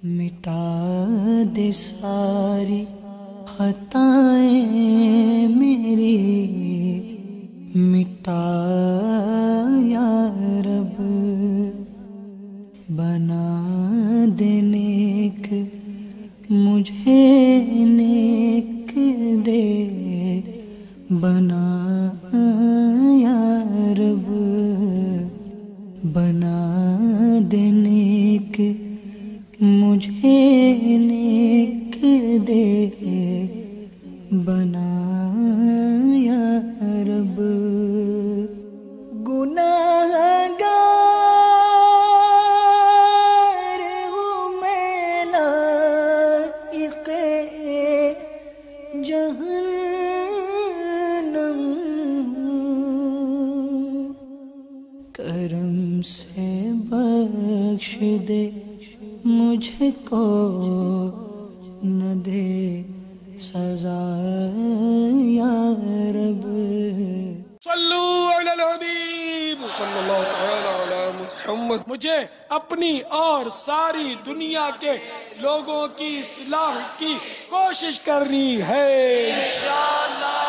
مٹا دے ساری خطائیں میری، مٹا یا رب، بنا دے نیک مجھے نیک دے، بنا یا رب، بنا دے نیک مجھے نیک دے، بنا یا رب۔ گناہ گار ہوں میں لائق جہنم، کرم سے بخش دے مجھ کو، نہ دے سزا یا رب۔ صلو علی الحبیب صلی اللہ تعالی علی محمد۔ مجھے اپنی اور ساری دنیا کے لوگوں کی اصلاح کی کوشش کرنی ہے انشاءاللہ۔